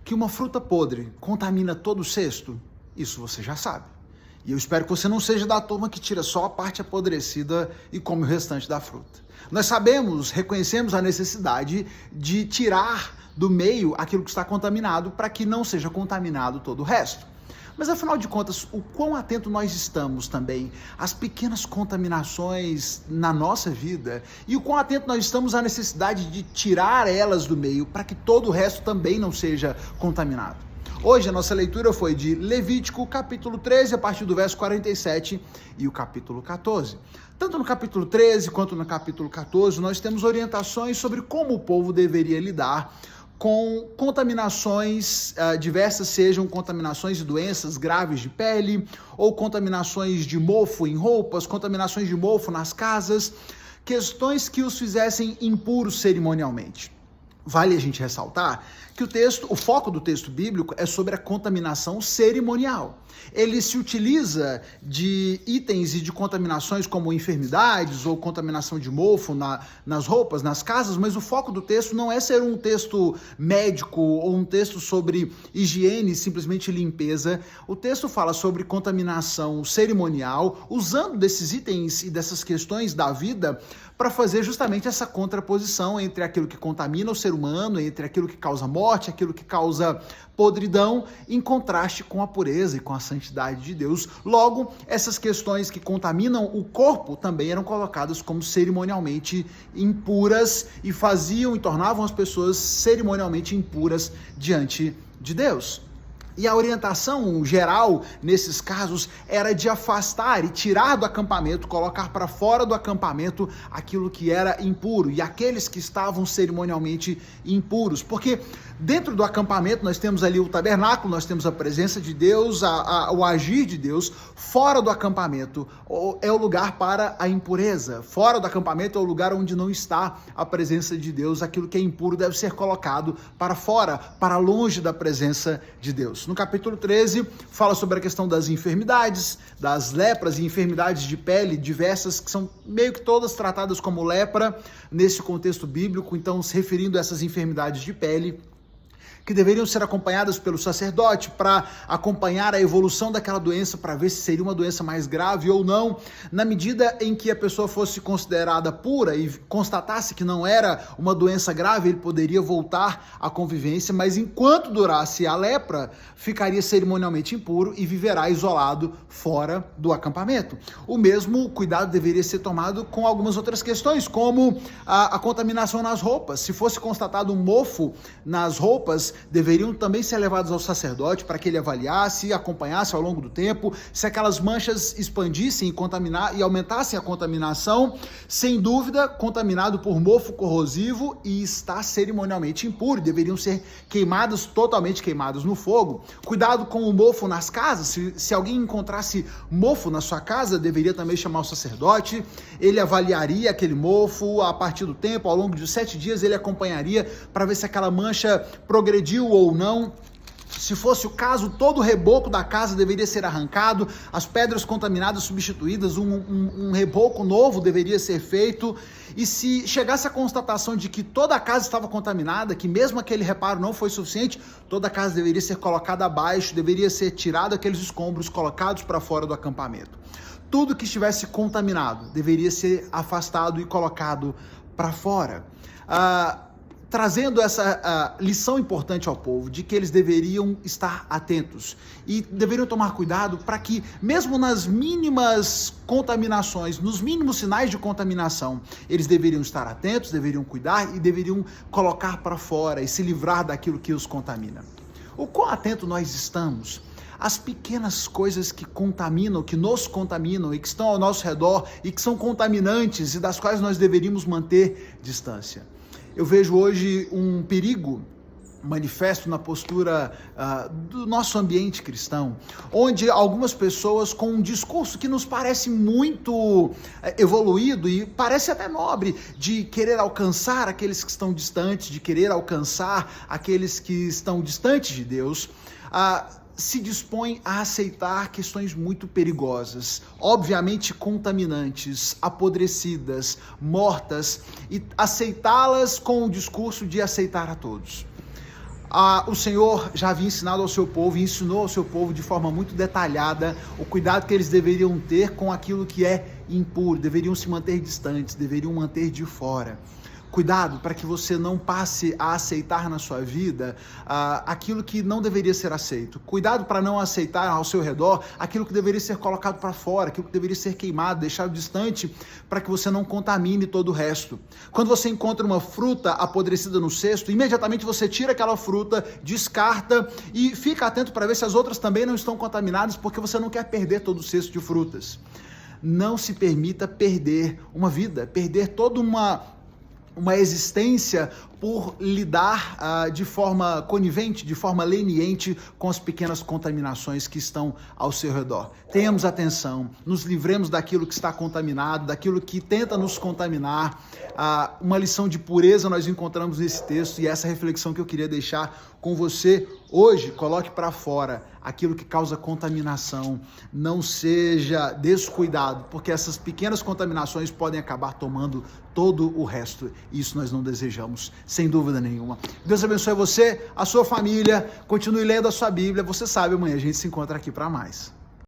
Que uma fruta podre contamina todo o cesto? Isso você já sabe. E eu espero que você não seja da turma que tira só a parte apodrecida e come o restante da fruta. Nós sabemos, reconhecemos a necessidade de tirar do meio aquilo que está contaminado para que não seja contaminado todo o resto. Mas afinal de contas, o quão atento nós estamos também às pequenas contaminações na nossa vida e o quão atento nós estamos à necessidade de tirar elas do meio para que todo o resto também não seja contaminado. Hoje a nossa leitura foi de Levítico, capítulo 13, a partir do verso 47 e o capítulo 14. Tanto no capítulo 13 quanto no capítulo 14, nós temos orientações sobre como o povo deveria lidar com contaminações diversas, sejam contaminações de doenças graves de pele, ou contaminações de mofo em roupas, contaminações de mofo nas casas, questões que os fizessem impuros cerimonialmente. Vale a gente ressaltar que o foco do texto bíblico é sobre a contaminação cerimonial. Ele se utiliza de itens e de contaminações como enfermidades ou contaminação de mofo nas roupas, nas casas, mas o foco do texto não é ser um texto médico ou um texto sobre higiene, simplesmente limpeza. O texto fala sobre contaminação cerimonial, usando desses itens e dessas questões da vida para fazer justamente essa contraposição entre aquilo que contamina o ser humano, entre aquilo que causa morte, aquilo que causa podridão, em contraste com a pureza e com a santidade de Deus. Logo, essas questões que contaminam o corpo também eram colocadas como cerimonialmente impuras e tornavam as pessoas cerimonialmente impuras diante de Deus. E a orientação geral, nesses casos, era de afastar e tirar do acampamento, colocar para fora do acampamento aquilo que era impuro e aqueles que estavam cerimonialmente impuros. Porque dentro do acampamento nós temos ali o tabernáculo, nós temos a presença de Deus, o agir de Deus. Fora do acampamento é o lugar para a impureza. Fora do acampamento é o lugar onde não está a presença de Deus. Aquilo que é impuro deve ser colocado para fora, para longe da presença de Deus. No capítulo 13, fala sobre a questão das enfermidades, das lepras e enfermidades de pele diversas, que são meio que todas tratadas como lepra nesse contexto bíblico, então se referindo a essas enfermidades de pele, que deveriam ser acompanhadas pelo sacerdote para acompanhar a evolução daquela doença, para ver se seria uma doença mais grave ou não. Na medida em que a pessoa fosse considerada pura e constatasse que não era uma doença grave, ele poderia voltar à convivência, mas enquanto durasse a lepra, ficaria cerimonialmente impuro e viverá isolado fora do acampamento. O mesmo cuidado deveria ser tomado com algumas outras questões, como a contaminação nas roupas. Se fosse constatado um mofo nas roupas, deveriam também ser levados ao sacerdote para que ele avaliasse e acompanhasse ao longo do tempo. Se aquelas manchas expandissem e aumentassem a contaminação, sem dúvida, contaminado por mofo corrosivo e está cerimonialmente impuro, deveriam ser totalmente queimados no fogo. Cuidado com o mofo nas casas. Se alguém encontrasse mofo na sua casa, deveria também chamar o sacerdote. Ele avaliaria aquele mofo a partir do tempo, ao longo de 7 dias ele acompanharia para ver se aquela mancha progrediu ou não. Se fosse o caso, todo o reboco da casa deveria ser arrancado, as pedras contaminadas substituídas, um reboco novo deveria ser feito. E se chegasse a constatação de que toda a casa estava contaminada, que mesmo aquele reparo não foi suficiente, toda a casa deveria ser colocada abaixo, deveria ser tirado aqueles escombros, colocados para fora do acampamento. Tudo que estivesse contaminado deveria ser afastado e colocado para fora. Trazendo essa lição importante ao povo, de que eles deveriam estar atentos e deveriam tomar cuidado para que, mesmo nas mínimas contaminações, nos mínimos sinais de contaminação, eles deveriam estar atentos, deveriam cuidar e deveriam colocar para fora e se livrar daquilo que os contamina. O quão atento nós estamos às pequenas coisas que contaminam, que nos contaminam e que estão ao nosso redor e que são contaminantes e das quais nós deveríamos manter distância. Eu vejo hoje um perigo manifesto na postura do nosso ambiente cristão, onde algumas pessoas com um discurso que nos parece muito evoluído e parece até nobre, de querer alcançar aqueles que estão distantes, de querer alcançar aqueles que estão distantes de Deus, se dispõe a aceitar questões muito perigosas, obviamente contaminantes, apodrecidas, mortas, e aceitá-las com o discurso de aceitar a todos. O Senhor já havia ensinado ao seu povo e ensinou ao seu povo de forma muito detalhada o cuidado que eles deveriam ter com aquilo que é impuro, deveriam se manter distantes, deveriam manter de fora. Cuidado para que você não passe a aceitar na sua vida aquilo que não deveria ser aceito. Cuidado para não aceitar ao seu redor aquilo que deveria ser colocado para fora, aquilo que deveria ser queimado, deixado distante, para que você não contamine todo o resto. Quando você encontra uma fruta apodrecida no cesto, imediatamente você tira aquela fruta, descarta e fica atento para ver se as outras também não estão contaminadas, porque você não quer perder todo o cesto de frutas. Não se permita perder uma vida, perder toda uma existência por lidar de forma conivente, de forma leniente com as pequenas contaminações que estão ao seu redor. Tenhamos atenção, nos livremos daquilo que está contaminado, daquilo que tenta nos contaminar. Uma lição de pureza nós encontramos nesse texto e essa reflexão que eu queria deixar com você hoje. Coloque para fora aquilo que causa contaminação. Não seja descuidado, porque essas pequenas contaminações podem acabar tomando todo o resto. Isso nós não desejamos, sem dúvida nenhuma. Deus abençoe você, a sua família. Continue lendo a sua Bíblia. Você sabe, amanhã a gente se encontra aqui para mais.